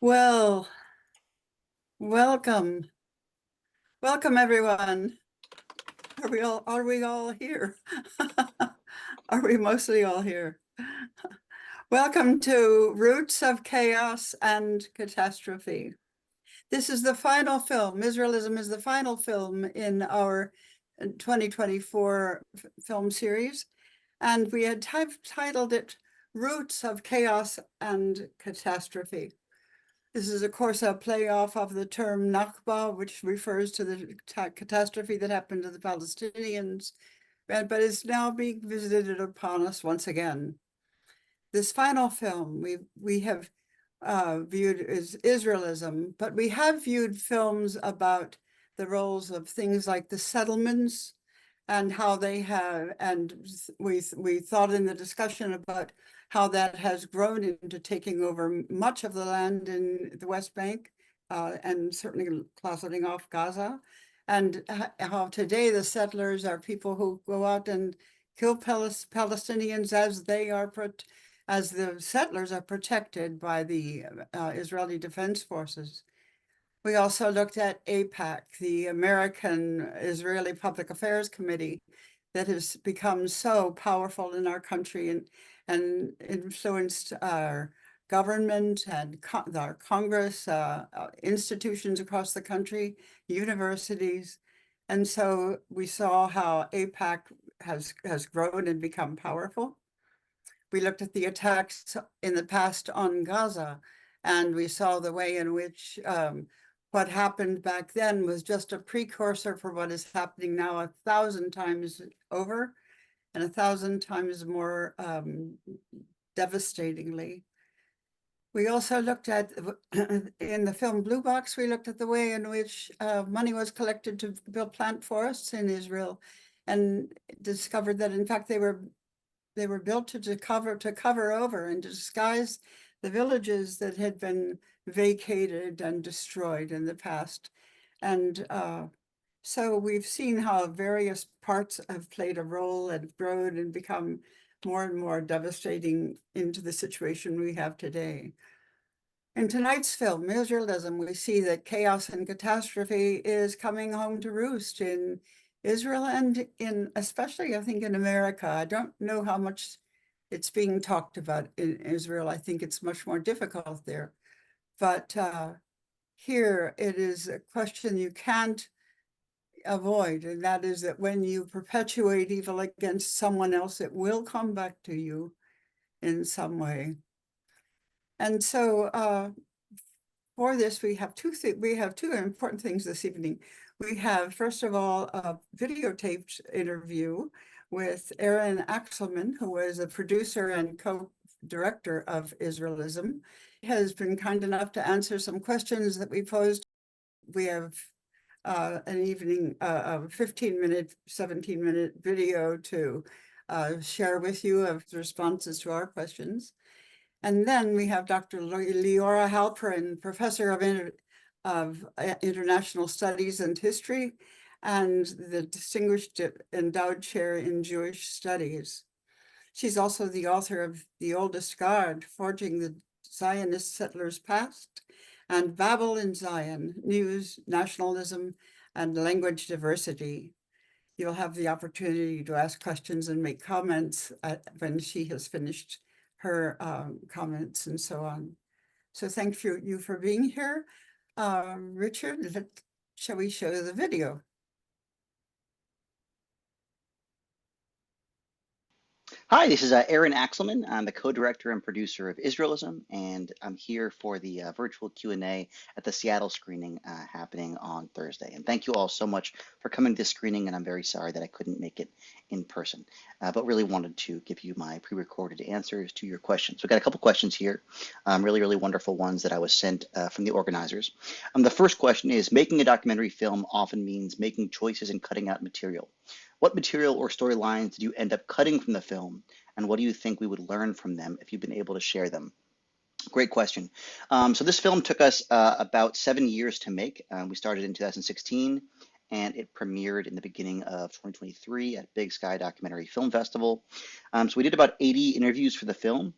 Well, welcome. Welcome, everyone. Are we all here? Are we mostly all here? Welcome to Roots of Chaos and Catastrophe. This is the final film. Israelism is the final film in our 2024 film series. And we had titled it Roots of Chaos and Catastrophe. This is, of course, a playoff of the term Nakba, which refers to the catastrophe that happened to the Palestinians, but is now being visited upon us once again. This final film we have viewed as Israelism, but we have viewed films about the roles of things like the settlements and how they have, and we thought in the discussion about how that has grown into taking over much of the land in the West Bank, and certainly closeting off Gaza, and how today the settlers are people who go out and kill Palestinians as the settlers are protected by the Israeli Defense Forces. We also looked at AIPAC, the American Israeli Public Affairs Committee, that has become so powerful in our country and influenced our government and our Congress, institutions across the country, universities. And so we saw how AIPAC has grown and become powerful. We looked at the attacks in the past on Gaza, and we saw the way in which what happened back then was just a precursor for what is happening now 1,000 times over and 1,000 times more devastatingly. We also looked at, in the film Blue Box, we looked at the way in which money was collected to build plant forests in Israel, and discovered that in fact they were built to cover over and to disguise the villages that had been vacated and destroyed in the past. And so we've seen how various parts have played a role and grown and become more and more devastating into the situation we have today. In tonight's film, Israelism, we see that chaos and catastrophe is coming home to roost in Israel and especially, I think, in America. I don't know how much it's being talked about in Israel. I think it's much more difficult there. But here it is a question you can't avoid, and that is that when you perpetuate evil against someone else, it will come back to you in some way. And so for this, we have two important things this evening. We have, first of all, a videotaped interview with Aaron Axelman, who is a producer and co-director of Israelism. He has been kind enough to answer some questions that we posed. We have an evening, a 15-minute, 17-minute video to share with you of the responses to our questions. And then we have Dr. Leora Halperin, professor of International Studies and History, and the Distinguished Endowed Chair in Jewish Studies. She's also the author of The Oldest Guard, Forging the Zionist Settlers' Past, and Babel in Zion, News, Nationalism, and Language Diversity. You'll have the opportunity to ask questions and make comments when she has finished her comments and so on. So thank you for being here. Richard, shall we show the video? Hi, this is Aaron Axelman. I'm the co-director and producer of Israelism, and I'm here for the virtual Q&A at the Seattle screening happening on Thursday. And thank you all so much for coming to this screening, and I'm very sorry that I couldn't make it in person, but really wanted to give you my pre-recorded answers to your questions. We've got a couple questions here, really wonderful ones that I was sent from the organizers. The first question is, making a documentary film often means making choices and cutting out material. What material or storylines did you end up cutting from the film, and what do you think we would learn from them if you've been able to share them? Great question. So this film took us about 7 years to make. We started in 2016, and it premiered in the beginning of 2023 at Big Sky Documentary Film Festival. So we did about 80 interviews for the film,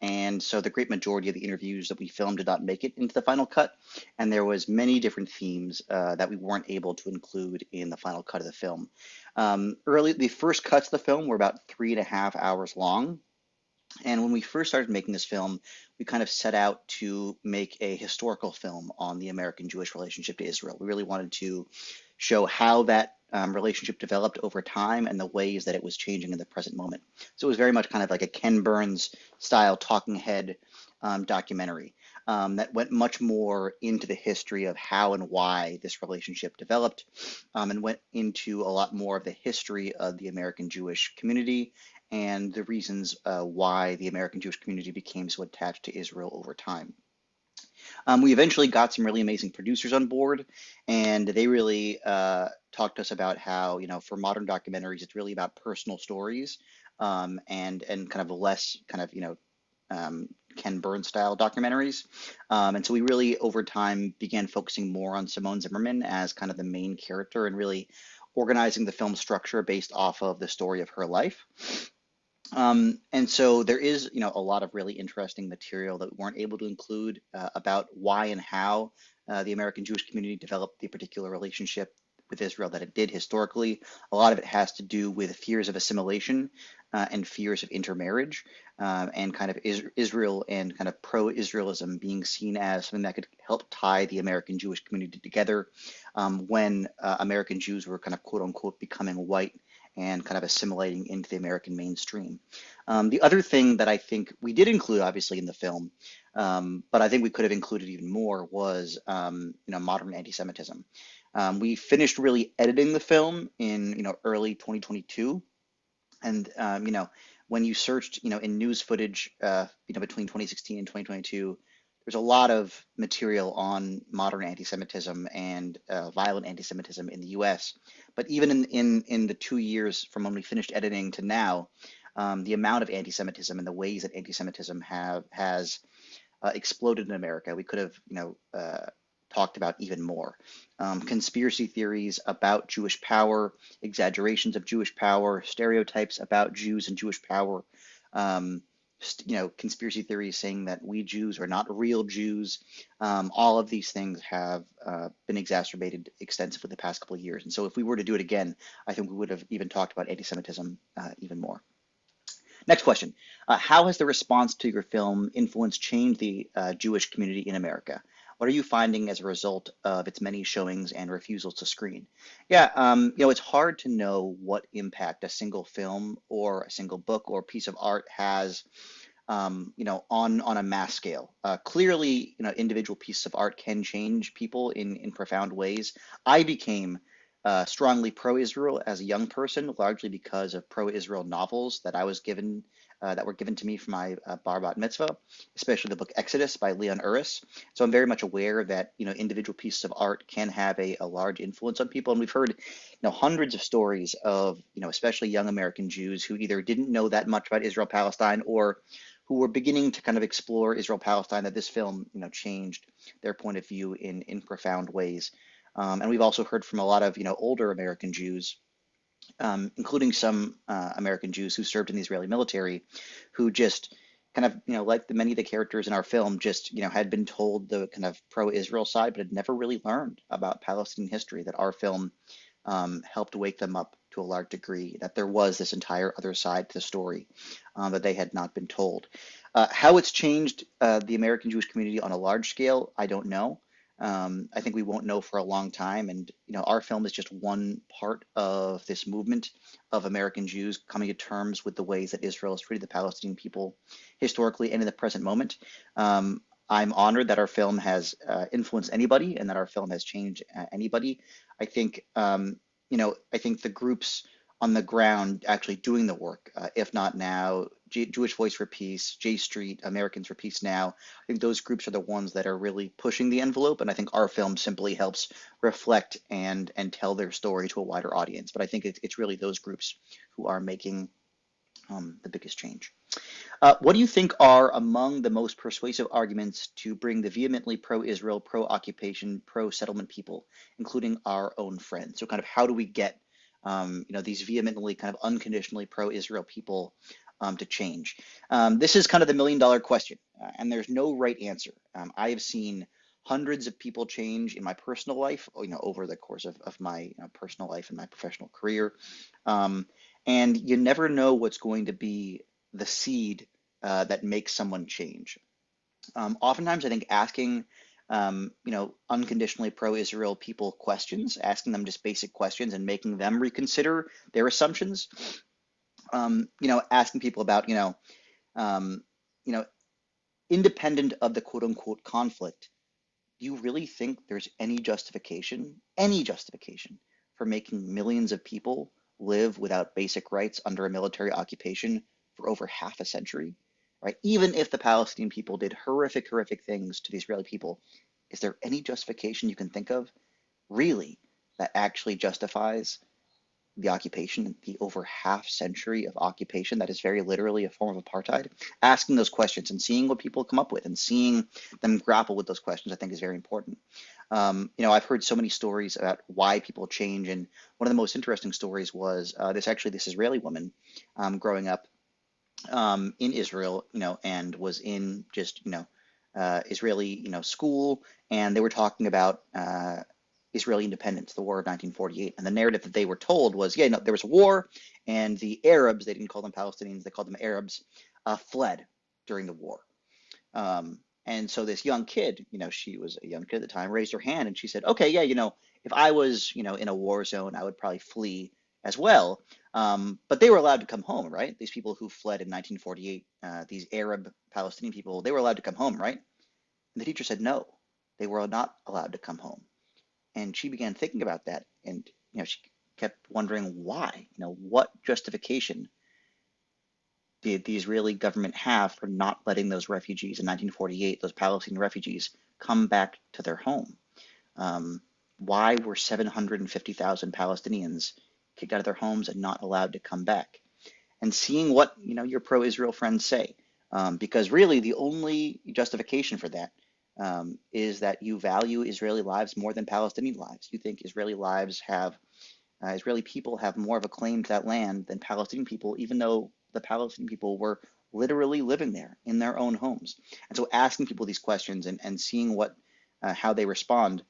and so the great majority of the interviews that we filmed did not make it into the final cut, and there was many different themes that we weren't able to include in the final cut of the film. The first cuts of the film were about 3.5 hours long. And when we first started making this film, we kind of set out to make a historical film on the American-Jewish relationship to Israel. We really wanted to show how that relationship developed over time and the ways that it was changing in the present moment. So it was very much kind of like a Ken Burns style talking head documentary that went much more into the history of how and why this relationship developed, and went into a lot more of the history of the American Jewish community and the reasons why the American Jewish community became so attached to Israel over time. We eventually got some really amazing producers on board, and they really talked to us about how, for modern documentaries, it's really about personal stories, and kind of less kind of, Ken Burns style documentaries. And so we really, over time, began focusing more on Simone Zimmerman as kind of the main character and really organizing the film structure based off of the story of her life. And so there is, a lot of really interesting material that we weren't able to include about why and how the American Jewish community developed the particular relationship with Israel that it did historically. A lot of it has to do with fears of assimilation and fears of intermarriage, and kind of Israel and kind of pro-Israelism being seen as something that could help tie the American Jewish community together when American Jews were kind of quote unquote becoming white and kind of assimilating into the American mainstream. The other thing that I think we did include, obviously, in the film, but I think we could have included even more, was modern anti-Semitism. We finished really editing the film in early 2022, and when you searched in news footage between 2016 and 2022, there's a lot of material on modern anti-Semitism and violent anti-Semitism in the U.S. But even in the 2 years from when we finished editing to now, the amount of anti-Semitism and the ways that anti-Semitism has exploded in America, we could have talked about even more. Conspiracy theories about Jewish power, exaggerations of Jewish power, stereotypes about Jews and Jewish power. Conspiracy theories saying that we Jews are not real Jews. All of these things have been exacerbated extensively the past couple of years. And so if we were to do it again, I think we would have even talked about anti-Semitism even more. Next question. How has the response to your film Influence changed the Jewish community in America? What are you finding as a result of its many showings and refusals to screen? Yeah, it's hard to know what impact a single film or a single book or piece of art has, on a mass scale. Clearly, individual pieces of art can change people in profound ways. I became strongly pro-Israel as a young person, largely because of pro-Israel novels that I was given, that were given to me for my bar bat mitzvah, especially the book Exodus by Leon Uris. So I'm very much aware that individual pieces of art can have a large influence on people, and we've heard hundreds of stories of especially young American Jews who either didn't know that much about Israel Palestine or who were beginning to kind of explore Israel Palestine, that this film changed their point of view in profound ways. And we've also heard from a lot of older American Jews, including some American Jews who served in the Israeli military, who just kind of like many of the characters in our film, just had been told the kind of pro-Israel side, but had never really learned about Palestinian history. That our film helped wake them up to a large degree, that there was this entire other side to the story that they had not been told. How it's changed the American Jewish community on a large scale, I don't know. I think we won't know for a long time. And, our film is just one part of this movement of American Jews coming to terms with the ways that Israel has treated the Palestinian people historically and in the present moment. I'm honored that our film has influenced anybody and that our film has changed anybody. I think, I think the groups on the ground actually doing the work, if not now, Jewish Voice for Peace, J Street, Americans for Peace Now, I think those groups are the ones that are really pushing the envelope, and I think our film simply helps reflect and tell their story to a wider audience. But I think it's really those groups who are making the biggest change. What do you think are among the most persuasive arguments to bring the vehemently pro-Israel, pro-occupation, pro-settlement people, including our own friends? So kind of how do we get these vehemently kind of unconditionally pro-Israel people to change? This is kind of the $1 million question, and there's no right answer. I have seen hundreds of people change in my personal life, over the course of my personal life and my professional career. And you never know what's going to be the seed that makes someone change. Oftentimes, I think asking, unconditionally pro-Israel people questions, asking them just basic questions and making them reconsider their assumptions. Asking people about, um, you know, independent of the quote unquote conflict, do you really think there's any justification for making millions of people live without basic rights under a military occupation for over half a century, right? Even if the Palestinian people did horrific, horrific things to the Israeli people, is there any justification you can think of, really, that actually justifies the occupation, the over half century of occupation that is very literally a form of apartheid? Asking those questions and seeing what people come up with and seeing them grapple with those questions, I think, is very important. I've heard so many stories about why people change, and one of the most interesting stories was this Israeli woman growing up in Israel, and was in just Israeli school, and they were talking about Israeli independence, the War of 1948. And the narrative that they were told was, there was a war, and the Arabs, they didn't call them Palestinians, they called them Arabs, fled during the war. And so this young kid, she was a young kid at the time, raised her hand and she said, okay, yeah, if I was, in a war zone, I would probably flee as well. But they were allowed to come home, right? These people who fled in 1948, these Arab Palestinian people, they were allowed to come home, right? And the teacher said, no, they were not allowed to come home. And she began thinking about that, and she kept wondering why. What justification did the Israeli government have for not letting those refugees in 1948, those Palestinian refugees, come back to their home? Why were 750,000 Palestinians kicked out of their homes and not allowed to come back? And seeing what your pro-Israel friends say, because really the only justification for that is that you value Israeli lives more than Palestinian lives. You think Israeli people have more of a claim to that land than Palestinian people, even though the Palestinian people were literally living there in their own homes. And so asking people these questions and seeing how they respond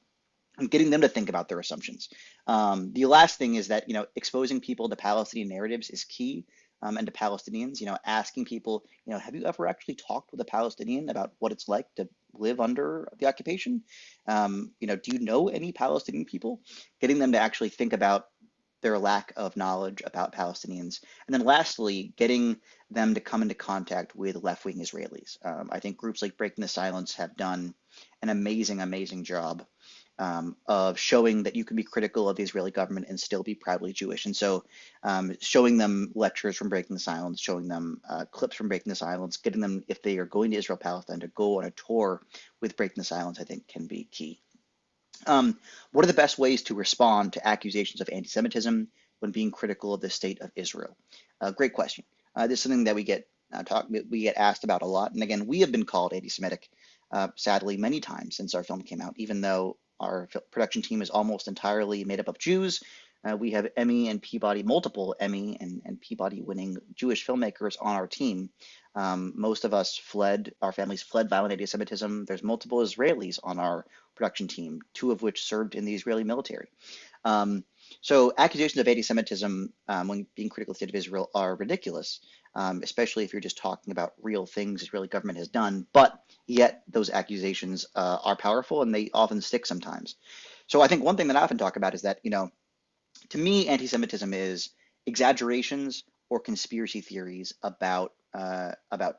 and getting them to think about their assumptions. The last thing is that, exposing people to Palestinian narratives is key. And to Palestinians, asking people, have you ever actually talked with a Palestinian about what it's like to live under the occupation? Do you know any Palestinian people? Getting them to actually think about their lack of knowledge about Palestinians. And then lastly, getting them to come into contact with left-wing Israelis. I think groups like Breaking the Silence have done an amazing, amazing job of showing that you can be critical of the Israeli government and still be proudly Jewish. And so showing them lectures from Breaking the Silence, showing them clips from Breaking the Silence, getting them, if they are going to Israel, Palestine, to go on a tour with Breaking the Silence, I think can be key. What are the best ways to respond to accusations of anti-Semitism when being critical of the state of Israel? Great question. This is something that we get asked about a lot. And again, we have been called anti-Semitic, sadly, many times since our film came out, even though our production team is almost entirely made up of Jews. We have Emmy and Peabody, multiple Emmy and Peabody winning Jewish filmmakers on our team. Most of us our families fled violent anti-Semitism. There's multiple Israelis on our production team, 2 of which served in the Israeli military. So accusations of anti-Semitism when being critical of the state of Israel are ridiculous, especially if you're just talking about real things the Israeli government has done, but yet those accusations are powerful and they often stick sometimes. So I think one thing that I often talk about is that, to me, anti-Semitism is exaggerations or conspiracy theories about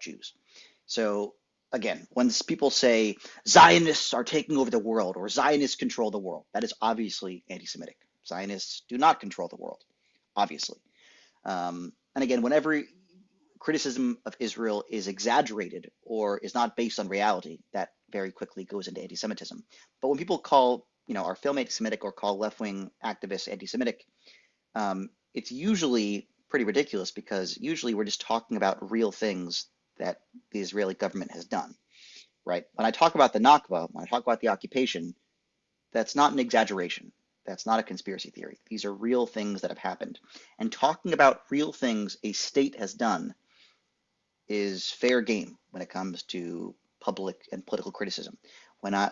Jews. So again, when people say Zionists are taking over the world or Zionists control the world, that is obviously anti-Semitic. Zionists do not control the world, obviously. And again, whenever criticism of Israel is exaggerated or is not based on reality, that very quickly goes into anti-Semitism. But when people call, our film anti-Semitic or call left-wing activists anti-Semitic, it's usually pretty ridiculous because usually we're just talking about real things that the Israeli government has done, right? When I talk about the Nakba, when I talk about the occupation, that's not an exaggeration. That's not a conspiracy theory. These are real things that have happened. And talking about real things a state has done is fair game when it comes to public and political criticism.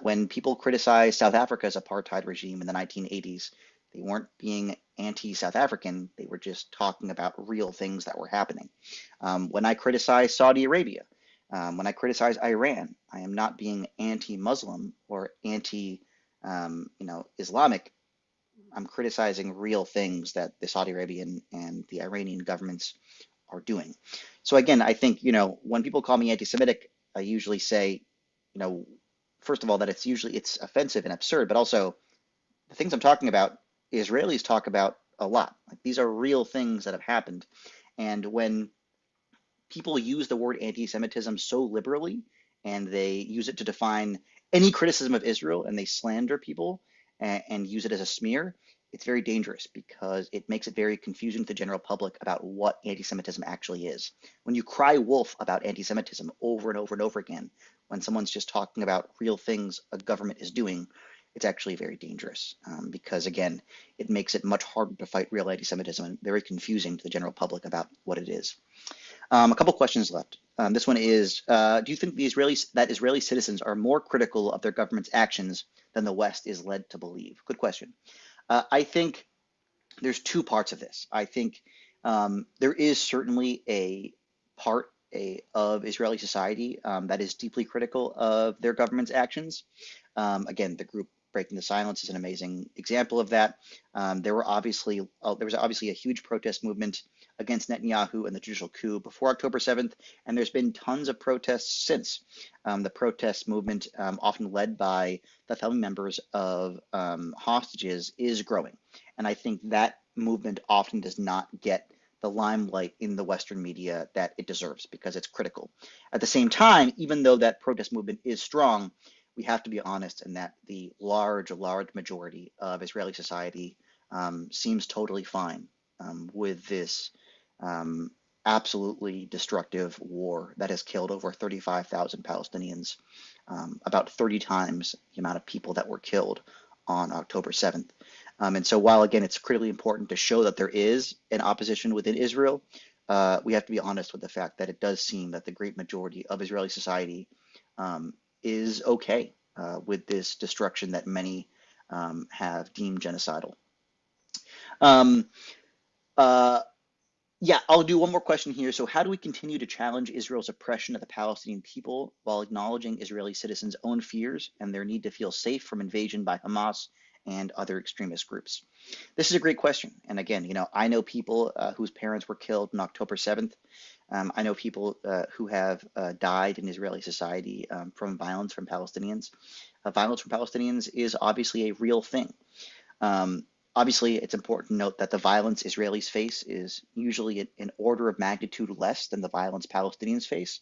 When people criticize South Africa's apartheid regime in the 1980s, they weren't being anti-South African. They were just talking about real things that were happening. When I criticize Saudi Arabia, when I criticize Iran, I am not being anti-Muslim or anti, Islamic. I'm criticizing real things that the Saudi Arabian and the Iranian governments are doing. So again, I think, when people call me anti-Semitic, I usually say, you know, first of all, that it's offensive and absurd, but also the things I'm talking about, Israelis talk about a lot. Like these are real things that have happened. And when people use the word anti-Semitism so liberally and they use it to define any criticism of Israel and they slander people and use it as a smear, it's very dangerous because it makes it very confusing to the general public about what anti-Semitism actually is. When you cry wolf about anti-Semitism over and over and over again, when someone's just talking about real things a government is doing, it's actually very dangerous because, again, it makes it much harder to fight real anti-Semitism and very confusing to the general public about what it is. A couple questions left. This one is, do you think that Israeli citizens are more critical of their government's actions than the West is led to believe? Good question. I think there's two parts of this. I think there is certainly a part of Israeli society that is deeply critical of their government's actions. Again, the group Breaking the Silence is an amazing example of that. There was obviously a huge protest movement against Netanyahu and the judicial coup before October 7th, and there's been tons of protests since. The protest movement, often led by the family members of hostages, is growing. And I think that movement often does not get the limelight in the Western media that it deserves because it's critical. At the same time, even though that protest movement is strong, we have to be honest in that the large majority of Israeli society seems totally fine with this absolutely destructive war that has killed over 35,000 Palestinians, about 30 times the amount of people that were killed on October 7th. And so while, again, it's critically important to show that there is an opposition within Israel, we have to be honest with the fact that it does seem that the great majority of Israeli society is okay with this destruction that many have deemed genocidal. Yeah, I'll do one more question here. So how do we continue to challenge Israel's oppression of the Palestinian people while acknowledging Israeli citizens' own fears and their need to feel safe from invasion by Hamas and other extremist groups? This is a great question. And again, I know people whose parents were killed on October 7th. I know people who have died in Israeli society from violence from Palestinians. Violence from Palestinians is obviously a real thing. Obviously, it's important to note that the violence Israelis face is usually an order of magnitude less than the violence Palestinians face.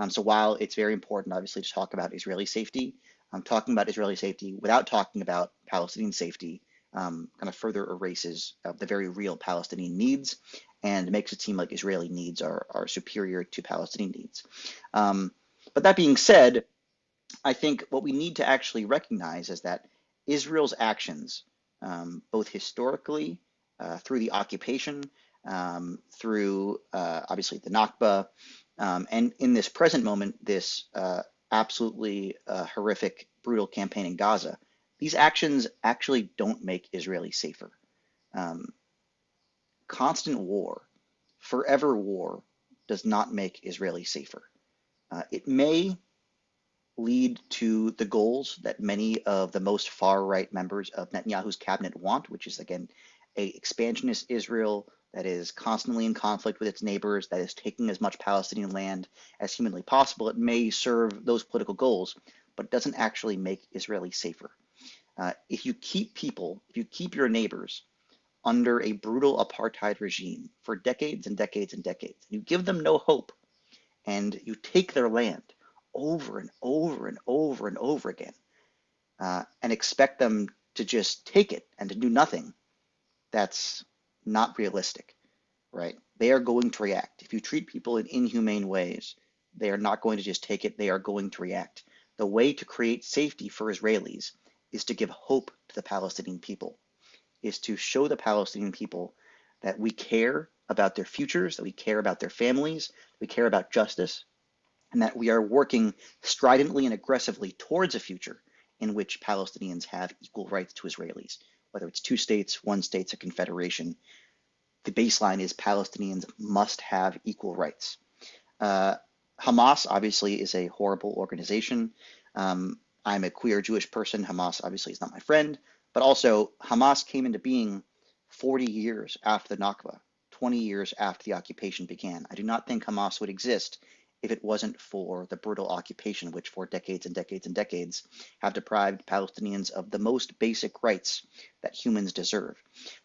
So while it's very important, obviously, to talk about Israeli safety, talking about Israeli safety without talking about Palestinian safety kind of further erases the very real Palestinian needs and makes it seem like Israeli needs are superior to Palestinian needs. But that being said, I think what we need to actually recognize is that Israel's actions, both historically, through the occupation, through obviously the Nakba, and in this present moment, this absolutely horrific, brutal campaign in Gaza, these actions actually don't make Israelis safer. Constant war, forever war, does not make Israelis safer. It may lead to the goals that many of the most far-right members of Netanyahu's cabinet want, which is, again, a expansionist Israel that is constantly in conflict with its neighbors, that is taking as much Palestinian land as humanly possible. It may serve those political goals, but it doesn't actually make Israelis safer. If you keep your neighbors under a brutal apartheid regime for decades and decades and decades, you give them no hope, and you take their land over and over and over and over again, and expect them to just take it and to do nothing, that's not realistic, right? They are going to react. If you treat people in inhumane ways, they are not going to just take it, they are going to react. The way to create safety for Israelis is to give hope to the Palestinian people, is to show the Palestinian people that we care about their futures, that we care about their families, we care about justice, and that we are working stridently and aggressively towards a future in which Palestinians have equal rights to Israelis, whether it's 2 states, 1 state, a confederation. The baseline is Palestinians must have equal rights. Hamas obviously is a horrible organization. I'm a queer Jewish person. Hamas obviously is not my friend, but also Hamas came into being 40 years after the Nakba, 20 years after the occupation began. I do not think Hamas would exist if it wasn't for the brutal occupation, which for decades and decades and decades have deprived Palestinians of the most basic rights that humans deserve.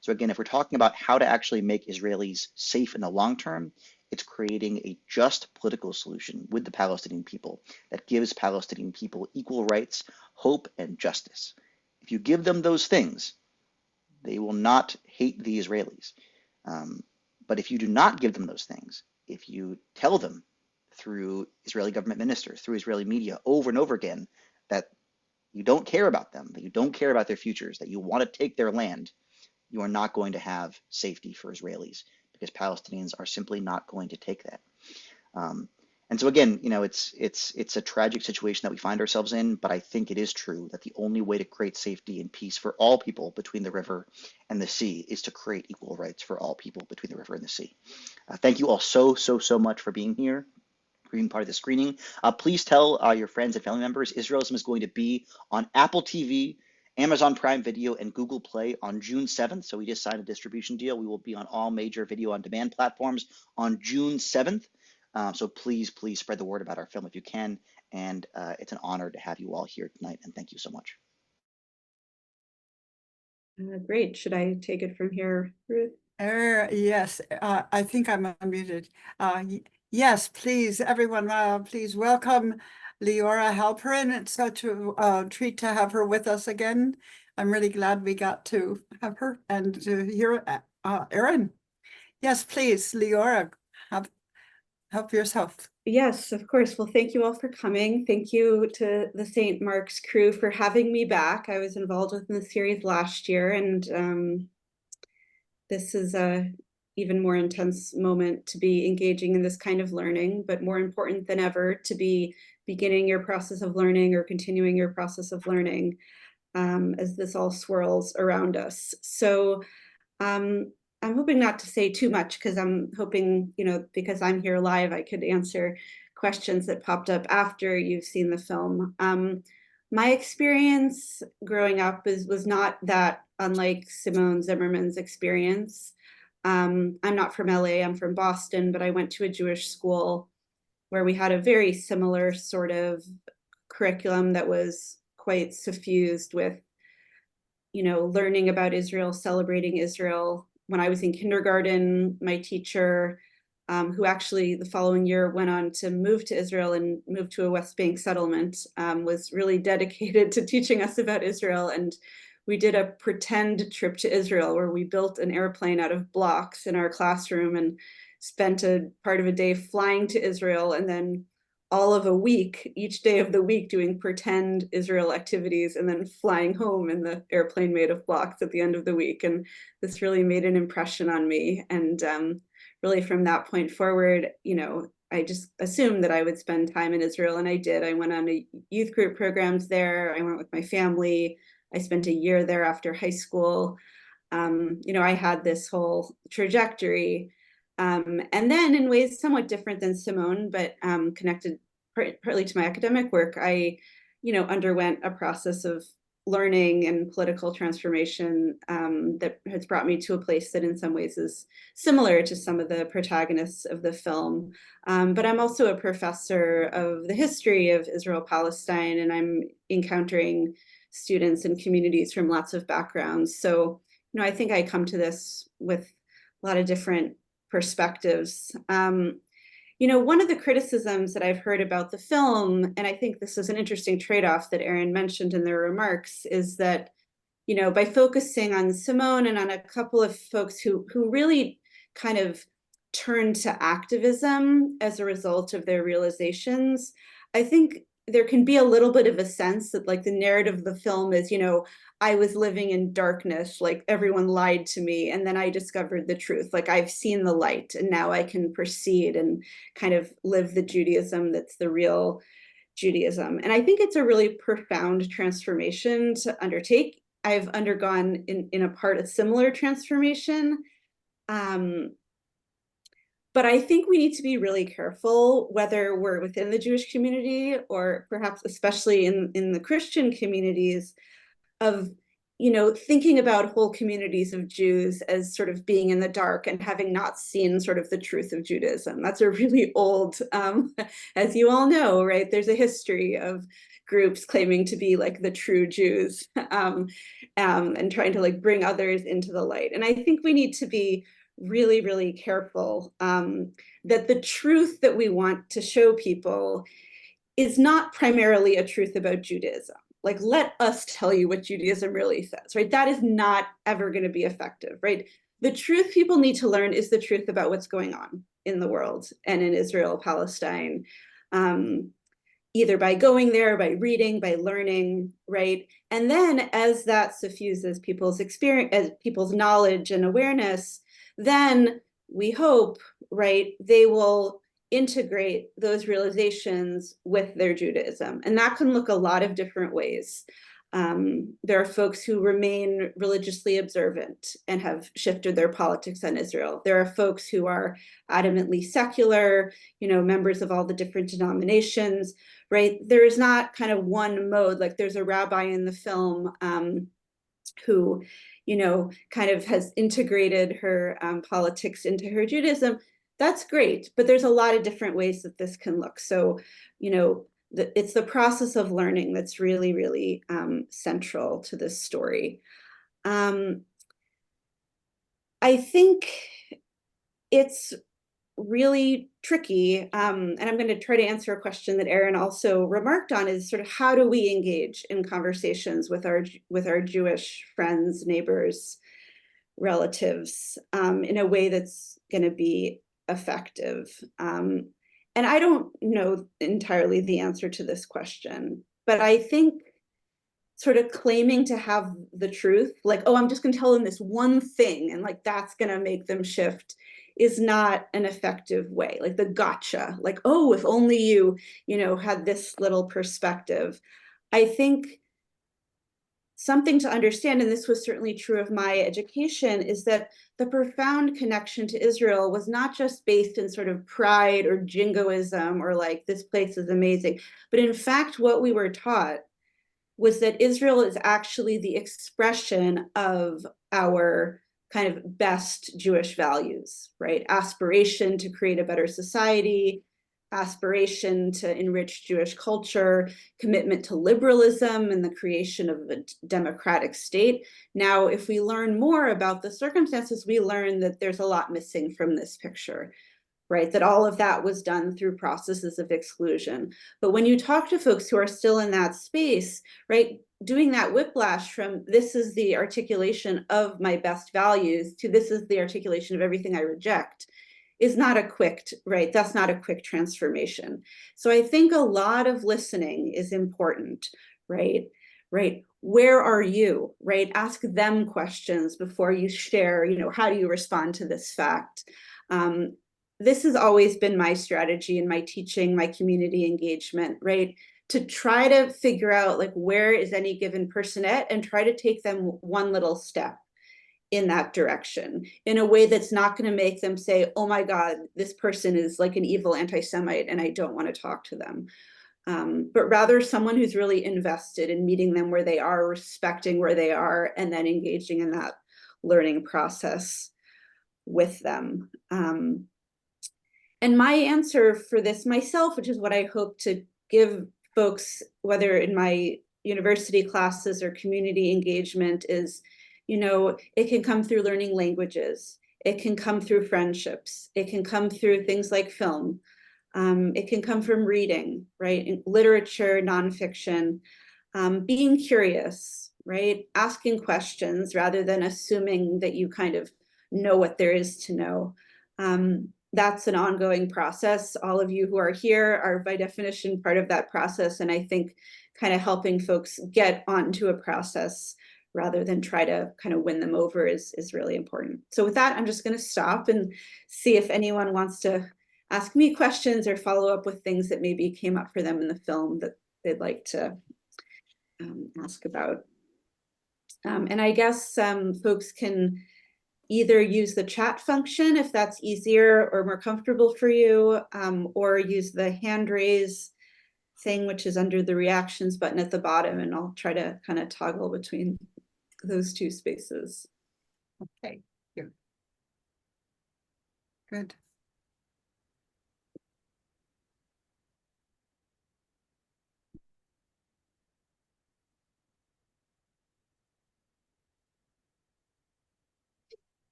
So again, if we're talking about how to actually make Israelis safe in the long term, it's creating a just political solution with the Palestinian people that gives Palestinian people equal rights, hope, and justice. If you give them those things, they will not hate the Israelis. But if you do not give them those things, if you tell them through Israeli government ministers, through Israeli media over and over again that you don't care about them, that you don't care about their futures, that you want to take their land, you are not going to have safety for Israelis because Palestinians are simply not going to take that. And so again, it's a tragic situation that we find ourselves in, but I think it is true that the only way to create safety and peace for all people between the river and the sea is to create equal rights for all people between the river and the sea. Thank you all so much for being here, for being part of the screening. Please tell your friends and family members. Israelism is going to be on Apple TV, Amazon Prime Video, and Google Play on June 7th. So we just signed a distribution deal. We will be on all major video on demand platforms on June 7th. So please spread the word about our film if you can. And it's an honor to have you all here tonight. And thank you so much. Great. Should I take it from here, Ruth? Yes, I think I'm unmuted. Yes, please, everyone, please welcome Leora Halperin. It's such a treat to have her with us again. I'm really glad we got to have her and to hear Erin. Yes, please, Leora, help yourself. Yes, of course. Well, thank you all for coming. Thank you to the St. Mark's crew for having me back. I was involved with the series last year, and this is a even more intense moment to be engaging in this kind of learning, but more important than ever to be beginning your process of learning or continuing your process of learning as this all swirls around us. So I'm hoping not to say too much because I'm hoping, because I'm here live, I could answer questions that popped up after you've seen the film. My experience growing up was not that unlike Simone Zimmerman's experience. I'm not from LA, I'm from Boston, but I went to a Jewish school where we had a very similar sort of curriculum that was quite suffused with learning about Israel, celebrating Israel. When I was in kindergarten, my teacher, who actually the following year went on to move to Israel and move to a West Bank settlement, was really dedicated to teaching us about Israel. And we did a pretend trip to Israel where we built an airplane out of blocks in our classroom and spent a part of a day flying to Israel and then all of a week, each day of the week, doing pretend Israel activities and then flying home in the airplane made of blocks at the end of the week. And this really made an impression on me. And really from that point forward, I just assumed that I would spend time in Israel, and I did. I went on a youth group programs there. I went with my family. I spent a year there after high school. I had this whole trajectory. And then in ways somewhat different than Simone, but connected partly to my academic work, I, underwent a process of learning and political transformation that has brought me to a place that in some ways is similar to some of the protagonists of the film. But I'm also a professor of the history of Israel-Palestine, and I'm encountering students and communities from lots of backgrounds. So, I think I come to this with a lot of different perspectives. One of the criticisms that I've heard about the film, and I think this is an interesting trade-off that Erin mentioned in their remarks, is that, by focusing on Simone and on a couple of folks who really kind of turn to activism as a result of their realizations, I think there can be a little bit of a sense that like the narrative of the film is, you know, I was living in darkness, like everyone lied to me, and then I discovered the truth. Like I've seen the light, and now I can proceed and kind of live the Judaism that's the real Judaism. And I think it's a really profound transformation to undertake. I've undergone in a part a similar transformation. But I think we need to be really careful, whether we're within the Jewish community or perhaps especially in the Christian communities, of, you know, thinking about whole communities of Jews as sort of being in the dark and having not seen sort of the truth of Judaism. That's a really old, as you all know, right? There's a history of groups claiming to be like the true Jews, and trying to like bring others into the light. And I think we need to be really, really careful that the truth that we want to show people is not primarily a truth about Judaism. Like, let us tell you what Judaism really says, right? That is not ever going to be effective, right? The truth people need to learn is the truth about what's going on in the world and in Israel, Palestine, either by going there, by reading, by learning, right? And then as that suffuses people's experience, as people's knowledge and awareness, then we hope, right, they will integrate those realizations with their Judaism. And that can look a lot of different ways. There are folks who remain religiously observant and have shifted their politics on Israel. There are folks who are adamantly secular, you know, members of all the different denominations, right? There is not kind of one mode. Like there's a rabbi in the film who, you know, kind of has integrated her politics into her Judaism. That's great, but there's a lot of different ways that this can look. So, you know, it's the process of learning that's really, really central to this story. I think it's really tricky, and I'm going to try to answer a question that Erin also remarked on, is sort of how do we engage in conversations with our Jewish friends, neighbors, relatives in a way that's going to be effective. And I don't know entirely the answer to this question, but I think sort of claiming to have the truth, like, oh, I'm just going to tell them this one thing and like that's going to make them shift, is not an effective way. Like the gotcha, like, oh, if only you know, had this little perspective. I think something to understand, and this was certainly true of my education, is that the profound connection to Israel was not just based in sort of pride or jingoism or like this place is amazing, but in fact, what we were taught was that Israel is actually the expression of our kind of best Jewish values, right? Aspiration to create a better society, aspiration to enrich Jewish culture, commitment to liberalism and the creation of a democratic state. Now, if we learn more about the circumstances, we learn that there's a lot missing from this picture, right? That all of that was done through processes of exclusion. But when you talk to folks who are still in that space, right, doing that whiplash from this is the articulation of my best values to this is the articulation of everything I reject, is not a quick, right? That's not a quick transformation. So I think a lot of listening is important, right? Right. Where are you, right? Ask them questions before you share, you know, how do you respond to this fact? This has always been my strategy in my teaching, my community engagement, right? To try to figure out like, where is any given person at, and try to take them one little step in that direction in a way that's not going to make them say, oh my God, this person is like an evil anti-Semite and I don't want to talk to them. But rather someone who's really invested in meeting them where they are, respecting where they are, and then engaging in that learning process with them. And my answer for this myself, which is what I hope to give folks, whether in my university classes or community engagement, is, you know, it can come through learning languages. It can come through friendships. It can come through things like film. It can come from reading, right? In literature, nonfiction, being curious, right? Asking questions rather than assuming that you kind of know what there is to know. that's an ongoing process. All of you who are here are by definition part of that process. And I think kind of helping folks get onto a process rather than try to kind of win them over is really important. So with that, I'm just going to stop and see if anyone wants to ask me questions or follow up with things that maybe came up for them in the film that they'd like to ask about. And I guess folks can either use the chat function if that's easier or more comfortable for you, or use the hand raise thing, which is under the reactions button at the bottom, and I'll try to kind of toggle between those two spaces. Okay, yeah. Good.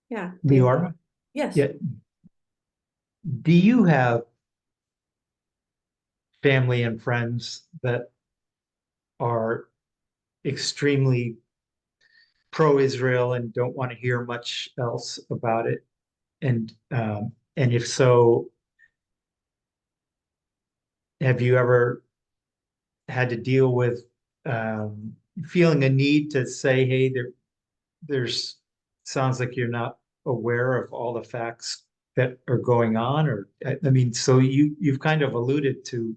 Yeah. Leora, Yes. yeah. Do you have family and friends that are extremely pro-Israel and don't want to hear much else about it? And if so, have you ever had to deal with feeling a need to say, hey, there's sounds like you're not aware of all the facts that are going on? Or I mean, so you've kind of alluded to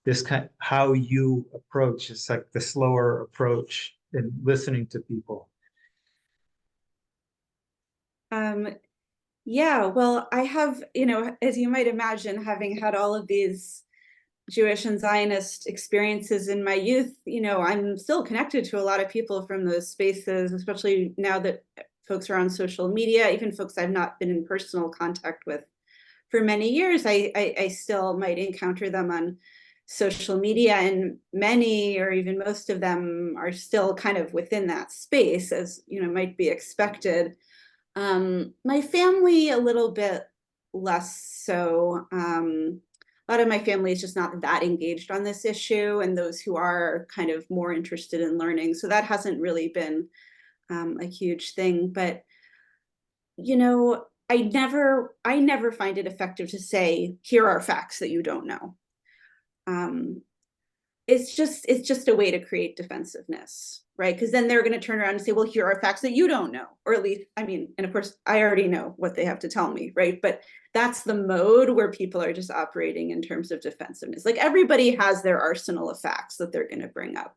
this kind how you approach. It's like the slower approach in listening to people. Yeah, well, I have, as you might imagine, having had all of these Jewish and Zionist experiences in my youth, I'm still connected to a lot of people from those spaces, especially now that folks are on social media, even folks I've not been in personal contact with for many years. I still might encounter them on social media, and many or even most of them are still kind of within that space, as might be expected. My family a little bit less so. A lot of my family is just not that engaged on this issue, and those who are kind of more interested in learning. So that hasn't really been a huge thing. But I never find it effective to say, here are facts that you don't know. It's just a way to create defensiveness, right? Because then they're going to turn around and say, well, here are facts that you don't know, or at least, and of course, I already know what they have to tell me, right? But that's the mode where people are just operating in terms of defensiveness. Like everybody has their arsenal of facts that they're going to bring up.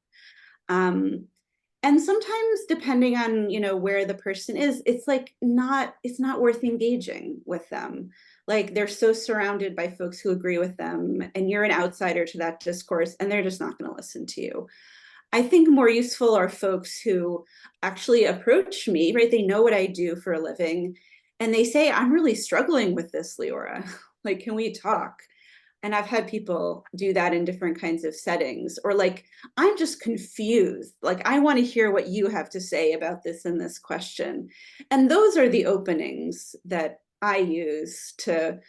And sometimes depending on, where the person is, it's not worth engaging with them. Like they're so surrounded by folks who agree with them, and you're an outsider to that discourse, and they're just not going to listen to you. I think more useful are folks who actually approach me, right? They know what I do for a living, and they say, I'm really struggling with this, Leora. Like, can we talk? And I've had people do that in different kinds of settings, or like, I'm just confused. Like, I want to hear what you have to say about this and this question. And those are the openings that I use to,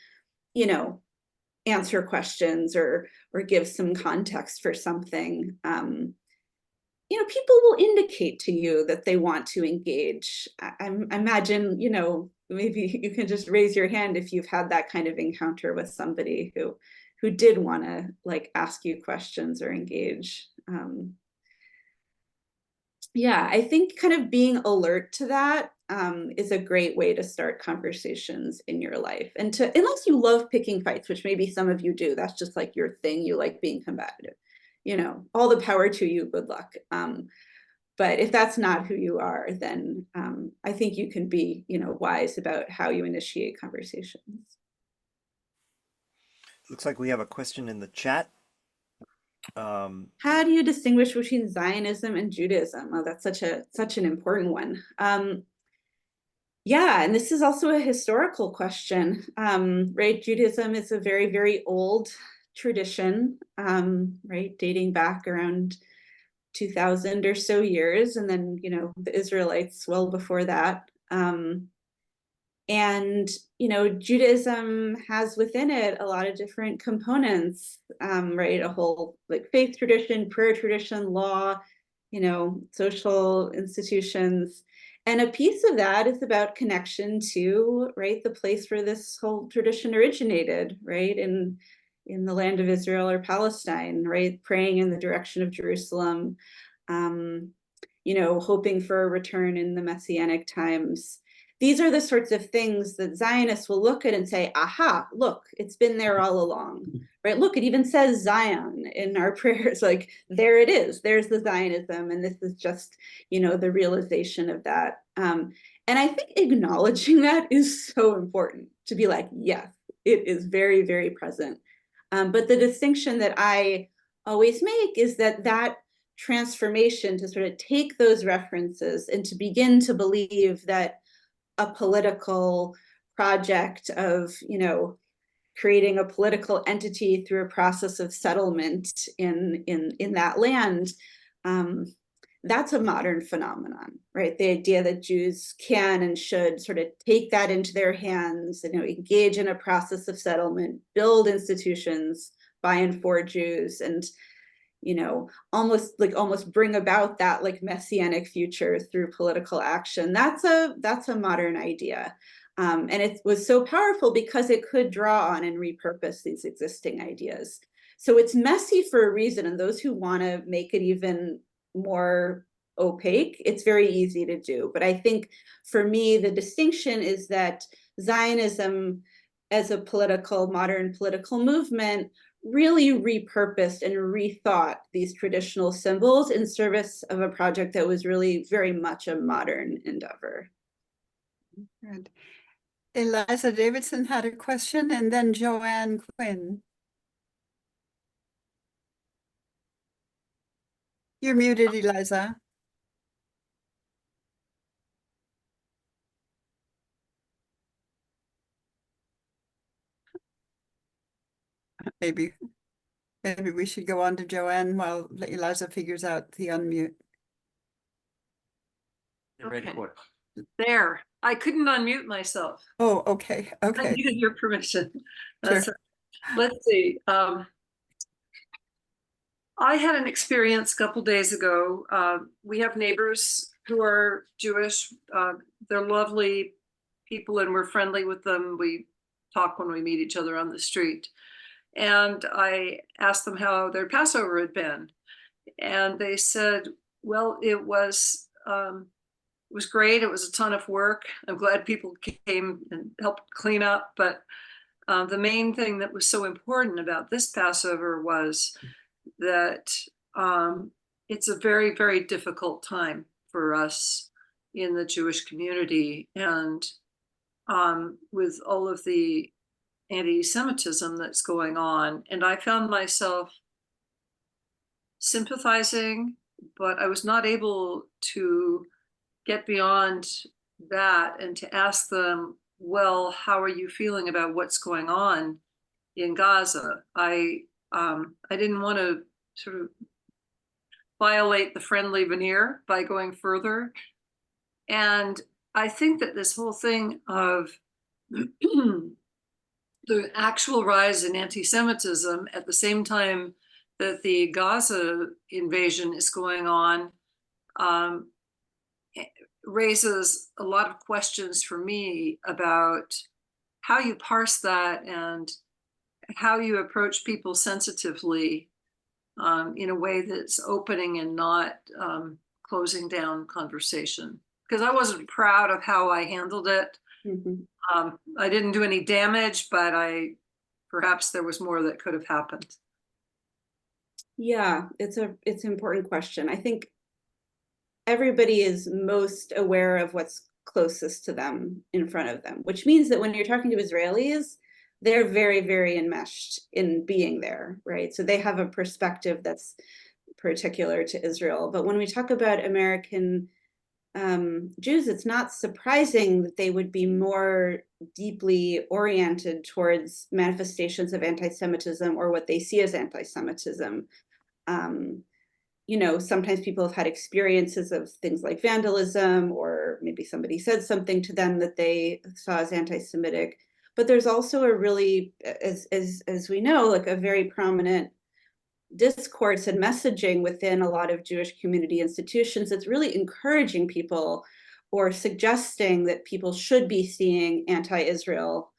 answer questions or give some context for something. People will indicate to you that they want to engage. I imagine, maybe you can just raise your hand if you've had that kind of encounter with somebody who did want to like ask you questions or engage. Yeah, I think kind of being alert to that is a great way to start conversations in your life. And unless you love picking fights, which maybe some of you do, that's just like your thing, you like being combative, all the power to you, good luck. But if that's not who you are, then I think you can be, wise about how you initiate conversations. Looks like we have a question in the chat. How do you distinguish between Zionism and Judaism? Oh, that's such an important one. Yeah, and this is also a historical question, right? Judaism is a very, very old tradition, right? Dating back around 2000 or so years, and then, the Israelites well before that. And, Judaism has within it a lot of different components, right? A whole like faith tradition, prayer tradition, law, social institutions. And a piece of that is about connection to, right, the place where this whole tradition originated, right, in the land of Israel or Palestine, right, praying in the direction of Jerusalem, hoping for a return in the Messianic times. These are the sorts of things that Zionists will look at and say, aha, look, it's been there all along, right? Look, it even says Zion in our prayers, like, there it is, there's the Zionism, and this is just, the realization of that. And I think acknowledging that is so important, to be like, yes, it is very, very present. But the distinction that I always make is that transformation, to sort of take those references and to begin to believe that a political project of, creating a political entity through a process of settlement in that land, that's a modern phenomenon, right? The idea that Jews can and should sort of take that into their hands, engage in a process of settlement, build institutions by and for Jews, and almost bring about that like messianic future through political action. That's a modern idea. And it was so powerful because it could draw on and repurpose these existing ideas. So it's messy for a reason, and those who want to make it even more opaque, it's very easy to do. But I think for me, the distinction is that Zionism as a modern political movement really repurposed and rethought these traditional symbols in service of a project that was really very much a modern endeavor. Good. Eliza Davidson had a question, and then Joanne Quinn. You're muted, Eliza. Maybe we should go on to Joanne while Eliza figures out the unmute. Okay. There, I couldn't unmute myself. Oh, okay, I okay. needed your permission. Sure. Let's see. I had an experience a couple days ago. We have neighbors who are Jewish. They're lovely people and we're friendly with them. We talk when we meet each other on the street. And I asked them how their Passover had been. And they said, well, it was great. It was a ton of work. I'm glad people came and helped clean up. But the main thing that was so important about this Passover was that it's a very, very difficult time for us in the Jewish community. And with all of the anti-Semitism that's going on. And I found myself sympathizing, but I was not able to get beyond that and to ask them, well, how are you feeling about what's going on in Gaza? I didn't want to sort of violate the friendly veneer by going further. And I think that this whole thing of the actual rise in anti-Semitism at the same time that the Gaza invasion is going on raises a lot of questions for me about how you parse that and how you approach people sensitively in a way that's opening and not closing down conversation. Because I wasn't proud of how I handled it. Mm-hmm. I didn't do any damage, but perhaps there was more that could have happened. Yeah, it's an important question. I think everybody is most aware of what's closest to them in front of them, which means that when you're talking to Israelis, they're very, very enmeshed in being there, right? So they have a perspective that's particular to Israel. But when we talk about American Jews, it's not surprising that they would be more deeply oriented towards manifestations of anti-Semitism or what they see as anti-Semitism. Sometimes people have had experiences of things like vandalism, or maybe somebody said something to them that they saw as anti-Semitic. But there's also a really, as we know, like a very prominent discourse and messaging within a lot of Jewish community institutions that's really encouraging people or suggesting that people should be seeing anti-Israel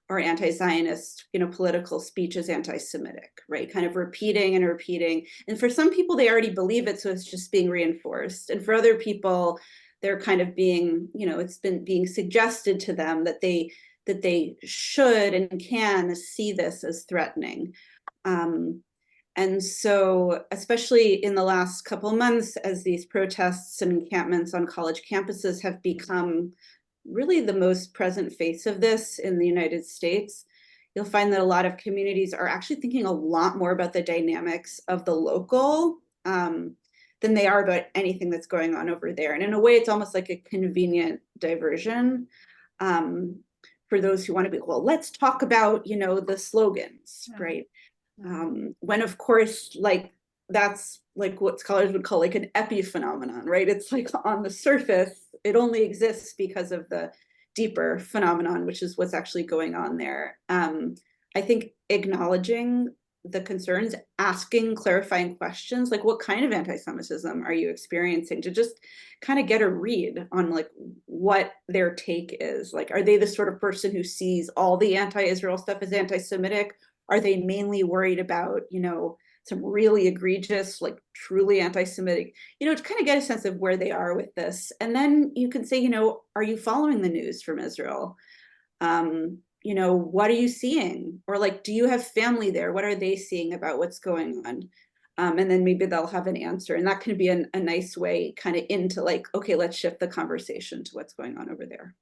or anti-Zionist, political speech as anti-Semitic, right? Kind of repeating and repeating. And for some people, they already believe it, so it's just being reinforced. And for other people, they're kind of being, it's been being suggested to them that they should and can see this as threatening. And so, especially in the last couple of months, as these protests and encampments on college campuses have become really the most present face of this in the United States, you'll find that a lot of communities are actually thinking a lot more about the dynamics of the local than they are about anything that's going on over there. And in a way, it's almost like a convenient diversion for those who want to be, well, let's talk about, the slogans, Yeah. right? When of course, like, that's like what scholars would call like an epiphenomenon, right? It's like on the surface, it only exists because of the deeper phenomenon, which is what's actually going on there. I think acknowledging the concerns, asking clarifying questions, like what kind of anti-Semitism are you experiencing, to just kind of get a read on like what their take is. Like, are they the sort of person who sees all the anti-Israel stuff as anti-Semitic? Are they mainly worried about, some really egregious, like truly anti-Semitic, to kind of get a sense of where they are with this. And then you can say, are you following the news from Israel? What are you seeing? Or like, do you have family there? What are they seeing about what's going on? And then maybe they'll have an answer. And that can be a nice way kind of into like, okay, let's shift the conversation to what's going on over there.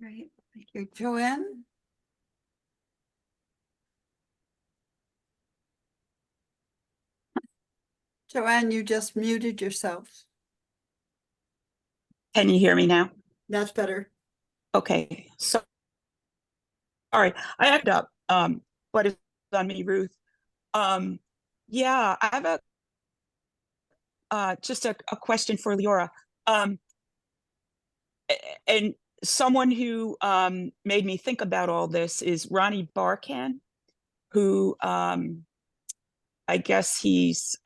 Right, thank you. Joanne? Joanne, you just muted yourself. Can you hear me now? That's better. Okay, so, all right, I acted up, but it's on me, Ruth. Yeah, I have just a question for Leora. And someone who made me think about all this is Ronnie Barkan, who I guess he's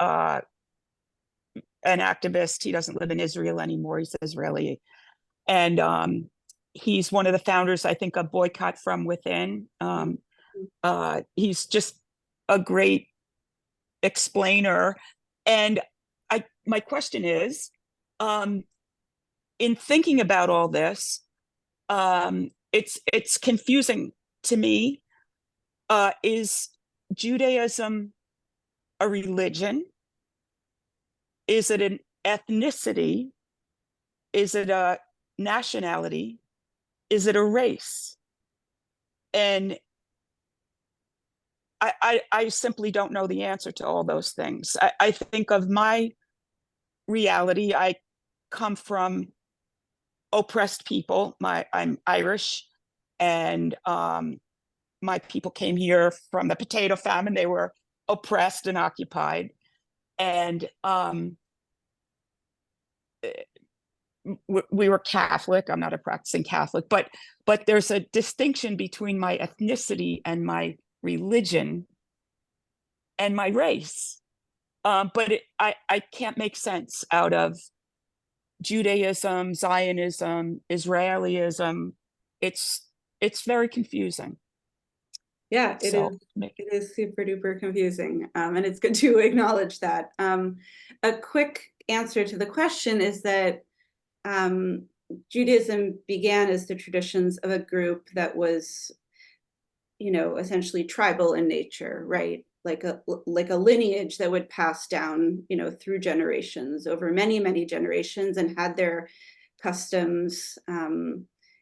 an activist. He doesn't live in Israel anymore. He's Israeli. And he's one of the founders, I think, of Boycott from Within. He's just a great explainer. And my question is, in thinking about all this, it's confusing to me. Is Judaism a religion? Is it an ethnicity? Is it a nationality? Is it a race? And I simply don't know the answer to all those things. I think of my reality. I come from oppressed people. I'm Irish, and my people came here from the potato famine. They were oppressed and occupied. And we were Catholic. I'm not a practicing Catholic, but there's a distinction between my ethnicity and my religion and my race. But I can't make sense out of Judaism, Zionism, Israelism. It's very confusing. Yeah, So, it is super duper confusing. And it's good to acknowledge that. A quick answer to the question is that Judaism began as the traditions of a group that was, essentially tribal in nature, right? Like a lineage that would pass down, through generations, over many, many generations, and had their customs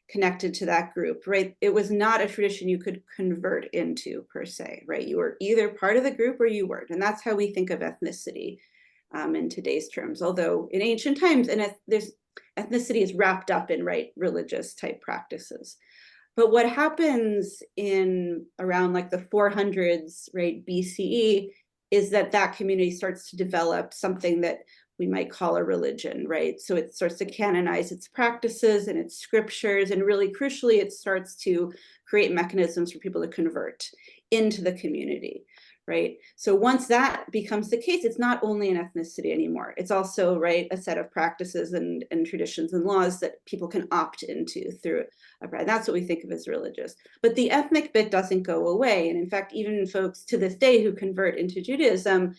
connected to that group, right? It was not a tradition you could convert into per se, right? You were either part of the group or you weren't. And that's how we think of ethnicity in today's terms. Although in ancient times, there's ethnicity is wrapped up in, right, religious type practices. But what happens in around like the 400s, right, BCE, is that community starts to develop something that we might call a religion, right? So it starts to canonize its practices and its scriptures, and really crucially, it starts to create mechanisms for people to convert into the community, right? So once that becomes the case, it's not only an ethnicity anymore. It's also, right, a set of practices and traditions and laws that people can opt into through a pride. That's what we think of as religious. But the ethnic bit doesn't go away. And in fact, even folks to this day who convert into Judaism,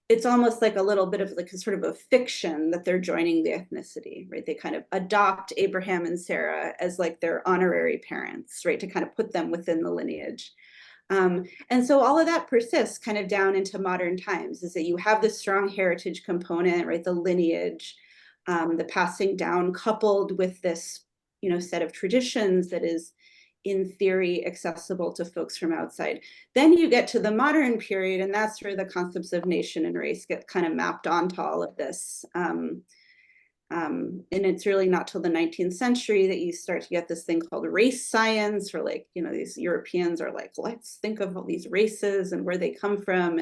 it's almost like a little bit of like a sort of a fiction that they're joining the ethnicity, right? They kind of adopt Abraham and Sarah as like their honorary parents, right? To kind of put them within the lineage. And so all of that persists kind of down into modern times, is that you have this strong heritage component, right? The lineage, the passing down, coupled with this, you know, set of traditions that is in theory accessible to folks from outside. Then you get to the modern period, and that's where the concepts of nation and race get kind of mapped onto all of this. And it's really not till the 19th century that you start to get this thing called race science, or like, you know, these Europeans are like, let's think of all these races and where they come from.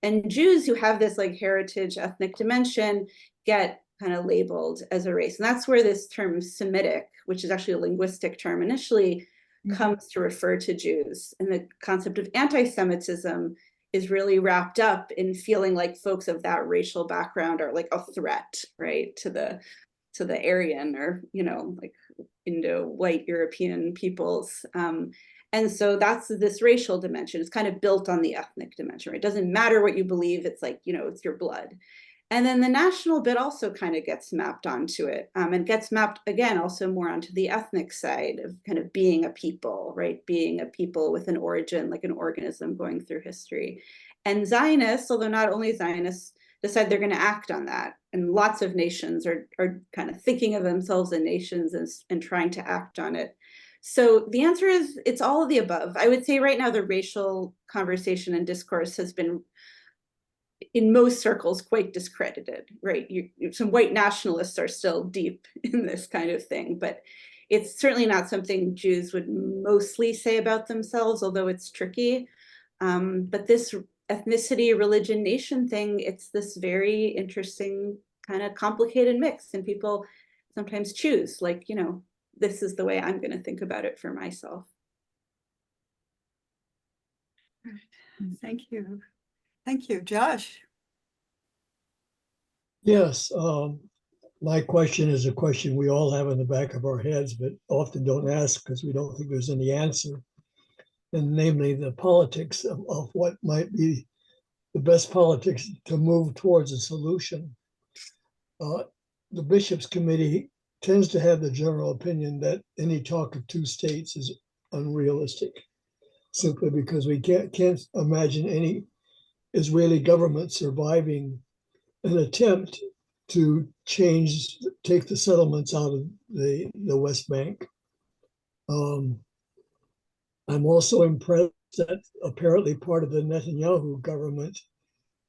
And Jews who have this like heritage ethnic dimension get kind of labeled as a race. And that's where this term Semitic, which is actually a linguistic term initially, comes to refer to Jews. And the concept of anti-Semitism is really wrapped up in feeling like folks of that racial background are like a threat, right, to the Aryan, or, you know, like Indo-white European peoples. And so that's this racial dimension. It's kind of built on the ethnic dimension, right? It doesn't matter what you believe. It's like, you know, it's your blood. And then the national bit also kind of gets mapped onto it, and gets mapped again also more onto the ethnic side of kind of being a people, right? Being a people with an origin, like an organism going through history. And Zionists, although not only Zionists, decide they're going to act on that. And lots of nations are kind of thinking of themselves as nations and trying to act on it. So the answer is it's all of the above. I would say right now the racial conversation and discourse has been, in most circles, quite discredited, right? Some white nationalists are still deep in this kind of thing, but it's certainly not something Jews would mostly say about themselves, although it's tricky. But this ethnicity, religion, nation thing, it's this very interesting kind of complicated mix, and people sometimes choose, like, you know, this is the way I'm going to think about it for myself. Thank you. Thank you, Josh. Yes, my question is a question we all have in the back of our heads, but often don't ask because we don't think there's any answer. And namely the politics of what might be the best politics to move towards a solution. The Bishops' Committee tends to have the general opinion that any talk of two states is unrealistic, simply because we can't imagine any Israeli government surviving an attempt to take the settlements out of the West Bank. I'm also impressed that apparently part of the Netanyahu government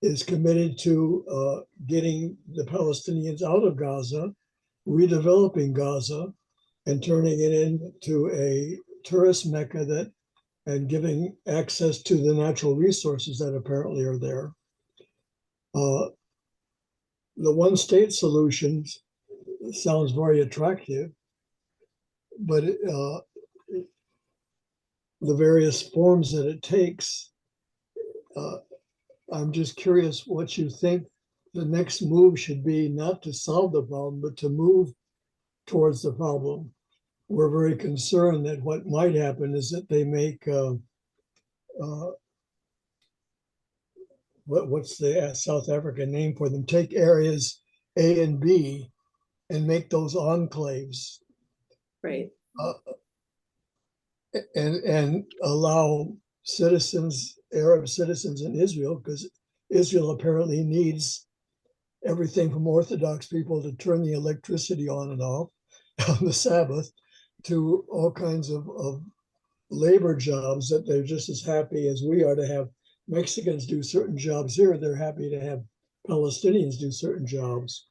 is committed to getting the Palestinians out of Gaza, redeveloping Gaza, and turning it into a tourist mecca and giving access to the natural resources that apparently are there. The one-state solution sounds very attractive, but the various forms that it takes, I'm just curious what you think the next move should be, not to solve the problem, but to move towards the problem. We're very concerned that what might happen is that they make what's the South African name for them? Take areas A and B and make those enclaves, Right. And allow Arab citizens in Israel, because Israel apparently needs everything from Orthodox people to turn the electricity on and off on the Sabbath, to all kinds of labor jobs, that they're just as happy as we are to have Mexicans do certain jobs here. They're happy to have Palestinians do certain jobs.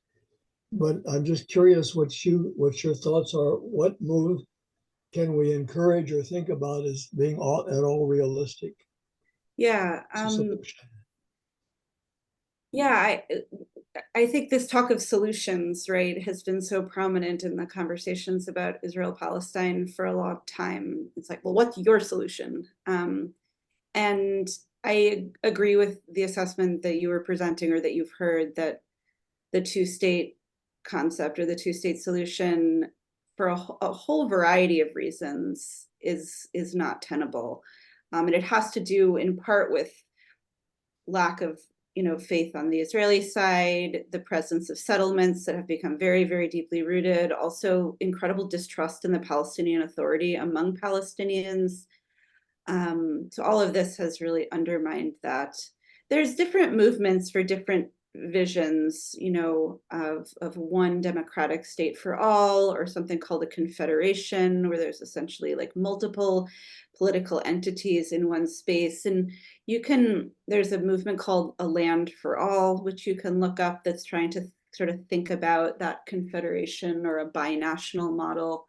But I'm just curious what your thoughts are. What move can we encourage or think about as being at all realistic? Yeah. Yeah, I think this talk of solutions, right, has been so prominent in the conversations about Israel-Palestine for a long time. It's like, well, what's your solution? And I agree with the assessment that you were presenting or that you've heard, that the two-state concept or the two-state solution for a whole variety of reasons is not tenable. And it has to do in part with lack of faith on the Israeli side, the presence of settlements that have become very, very deeply rooted, also incredible distrust in the Palestinian Authority among Palestinians. So all of this has really undermined that. There's different movements for different visions, of one democratic state for all, or something called a confederation, where there's essentially like multiple political entities in one space. And there's a movement called A Land for All, which you can look up, that's trying to sort of think about that confederation or a binational model.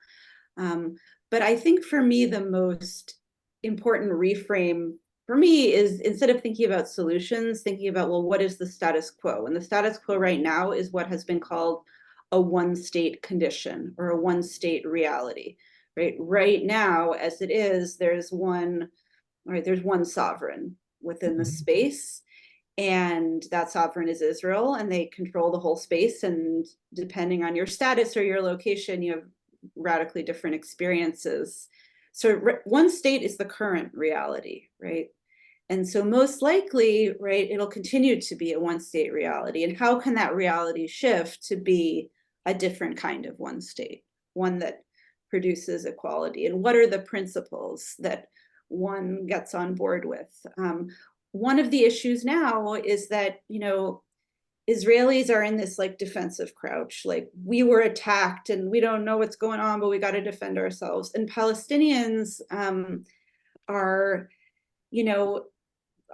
But I think for me, the most important reframe for me is, instead of thinking about solutions, thinking about, well, what is the status quo? And the status quo right now is what has been called a one-state condition or a one-state reality. Right now, as it is, there's one sovereign within the space, and that sovereign is Israel, and they control the whole space. And depending on your status or your location, you have radically different experiences. So one state is the current reality, right? And so most likely, right, it'll continue to be a one state reality. And how can that reality shift to be a different kind of one state, one that produces equality? And what are the principles that one gets on board with? One of the issues now is that, Israelis are in this like defensive crouch, like we were attacked and we don't know what's going on, but we got to defend ourselves. And Palestinians are,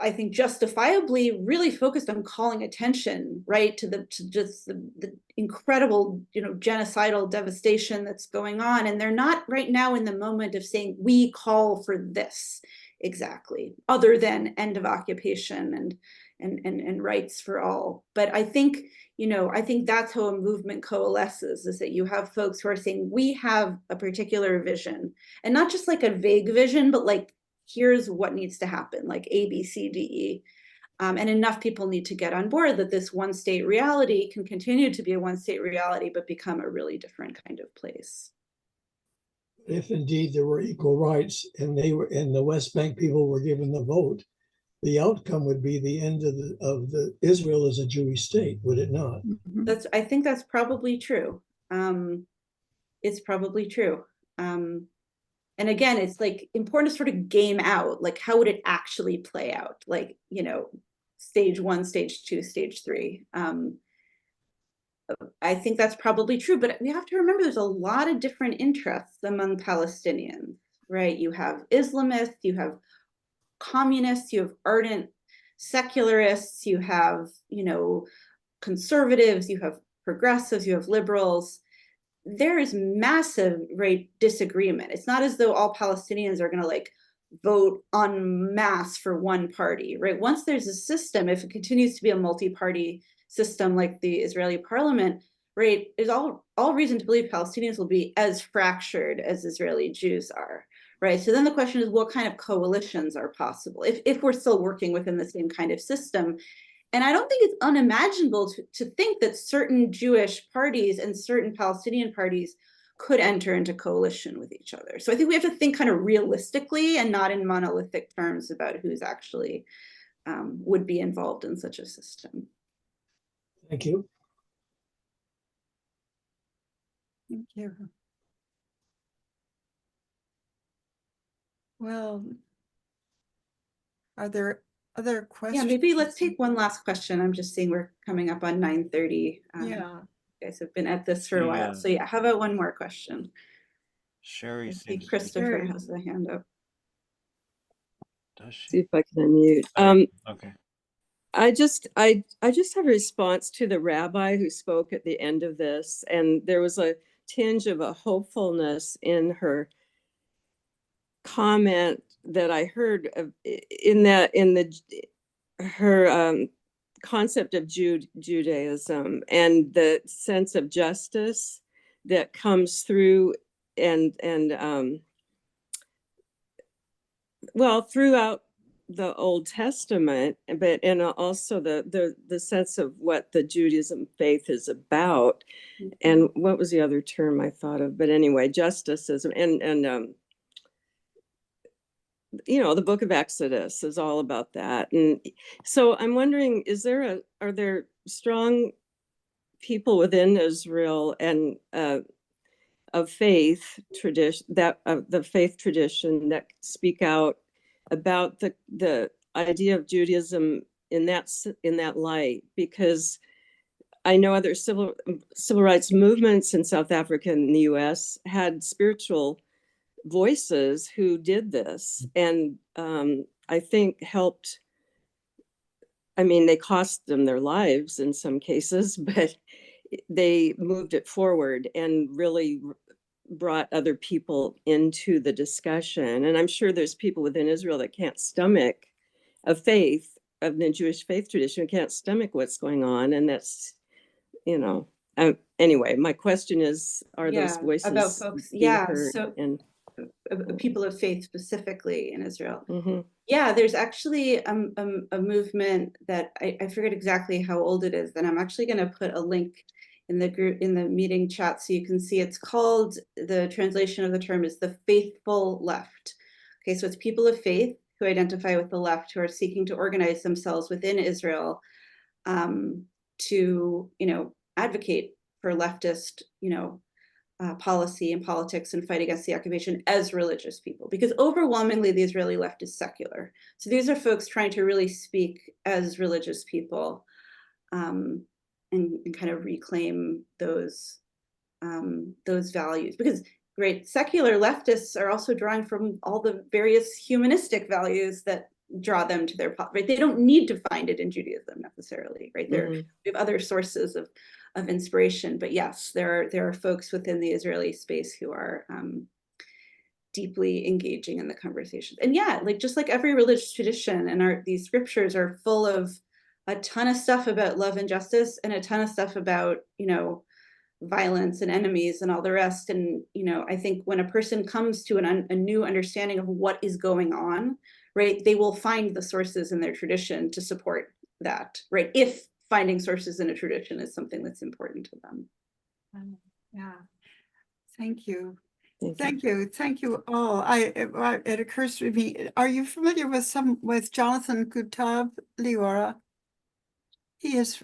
I think justifiably really focused on calling attention, right, to just the incredible, genocidal devastation that's going on. And they're not right now in the moment of saying, we call for this exactly, other than end of occupation and rights for all. But I think, I think that's how a movement coalesces, is that you have folks who are saying, we have a particular vision, and not just like a vague vision, but like, here's what needs to happen, like A, B, C, D, E. And enough people need to get on board that this one state reality can continue to be a one state reality, but become a really different kind of place. If indeed there were equal rights and the West Bank people were given the vote, the outcome would be the end of the Israel as a Jewish state, would it not? I think that's probably true. It's probably true. And again, it's like important to sort of game out, like, how would it actually play out? Like, stage 1, stage 2, stage 3. I think that's probably true, but we have to remember there's a lot of different interests among Palestinians, right? You have Islamists, you have communists, you have ardent secularists, you have, conservatives, you have progressives, you have liberals. There is massive, right, disagreement. It's not as though all Palestinians are going to like vote en masse for one party, right? Once there's a system, if it continues to be a multi-party system like the Israeli parliament, right, there's all reason to believe Palestinians will be as fractured as Israeli Jews are, right? So then the question is, what kind of coalitions are possible if we're still working within the same kind of system? And I don't think it's unimaginable to think that certain Jewish parties and certain Palestinian parties could enter into coalition with each other. So I think we have to think kind of realistically and not in monolithic terms about who's actually would be involved in such a system. Thank you. Thank you. Well, are there other questions? Yeah, maybe let's take one last question. I'm just seeing we're coming up on 9:30. Yeah. You guys have been at this for a while. Yeah. So yeah, how about one more question? Sherry I see seems to be- Christopher Sure. has the hand up. Does she? See if I can unmute. Okay. I just have a response to the rabbi who spoke at the end of this, and there was a tinge of a hopefulness in her comment that I heard her concept of Judaism and the sense of justice that comes through and throughout the Old Testament, but and also the sense of what the Judaism faith is about. And what was the other term I thought of? But anyway, justicism and you know, the book of Exodus is all about that. And so I'm wondering, are there strong people within Israel and of faith tradition the faith tradition that speak out about the idea of Judaism in that light? Because I know other civil rights movements in South Africa and the US had spiritual voices who did this, and I think helped. I mean, they cost them their lives in some cases, but they moved it forward and really brought other people into the discussion. And I'm sure there's people within Israel that can't stomach of the Jewish faith tradition, can't stomach what's going on. And that's, you know, anyway, my question is, are those voices about folks? being Yeah, heard? so And people of faith specifically in Israel. mhm. Yeah, there's actually a movement that I forget exactly how old it is, and I'm actually going to put a link in the group in the meeting chat so you can see. It's called, the translation of the term is the faithful left. Okay, so it's people of faith who identify with the left, who are seeking to organize themselves within Israel to, you know, advocate for leftist, you know, policy and politics and fight against the occupation as religious people, because overwhelmingly the Israeli left is secular. So these are folks trying to really speak as religious people and kind of reclaim those values, because great secular leftists are also drawing from all the various humanistic values that draw them to their right. They don't need to find it in Judaism necessarily, right? We have other sources of inspiration, but yes, there are folks within the Israeli space who are deeply engaging in the conversation. And yeah, like just like every religious tradition, and these scriptures are full of a ton of stuff about love and justice, and a ton of stuff about, you know, violence and enemies and all the rest. And, you know, I think when a person comes to a new understanding of what is going on, right, they will find the sources in their tradition to support that, right? If finding sources in a tradition is something that's important to them. Yeah. Thank you. Thank you. Thank you all. It occurs to me, are you familiar with Jonathan Kutab, Leora? He is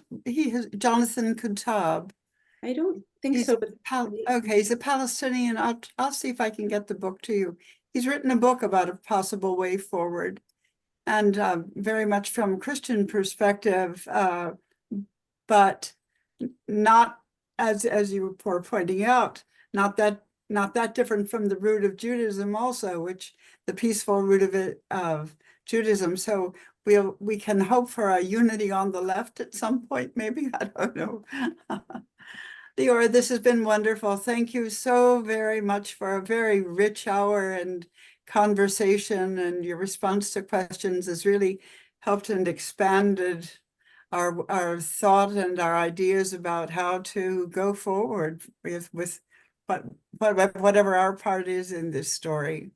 Jonathan Kutab. I don't think He's so, but okay, he's a Palestinian. I'll see if I can get the book to you. He's written a book about a possible way forward, and very much from a Christian perspective, but not, as you were pointing out, not that different from the root of Judaism also, which the peaceful root of Judaism. So we can hope for a unity on the left at some point, maybe. I don't know. Leora, this has been wonderful. Thank you so very much for a very rich hour and conversation, and your response to questions has really helped and expanded our thought and our ideas about how to go forward with whatever our part is in this story.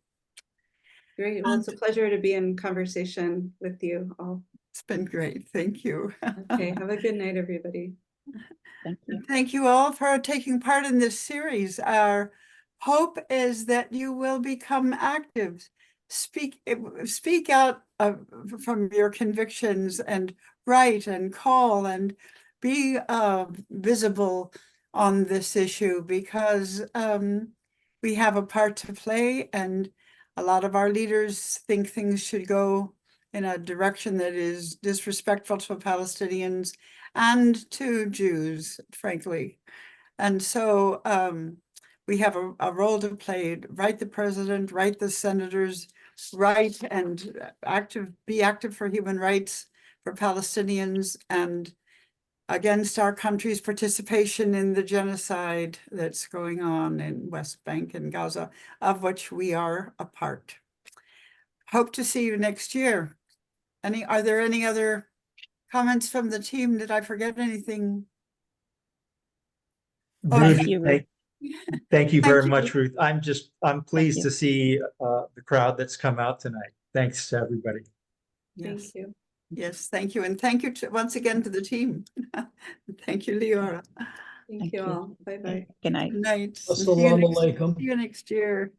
great. Well, it's a pleasure to be in conversation with you all. It's been great. Thank you. Okay, have a good night, everybody. Thank you. Thank you all for taking part in this series. Our hope is that you will become active. Speak out from your convictions, and write and call and be visible on this issue, because we have a part to play, and a lot of our leaders think things should go in a direction that is disrespectful to Palestinians and to Jews, frankly. And so we have a role to play. Write the president, write the senators, write and be active for human rights for Palestinians and against our country's participation in the genocide that's going on in West Bank and Gaza, of which we are a part. Hope to see you next year. Are there any other comments from the team? Did I forget anything? Ruth, Thank you, Ruth. thank you very you. much, Ruth. I'm pleased you. to see the crowd that's come out tonight. Thanks to everybody. Yes, Thank you. yes, thank you. And thank you once again to the team. Thank you, Leora. Thank Thank you you. all. Bye bye. Good night. Good night. Assalamu alaikum. See you next year.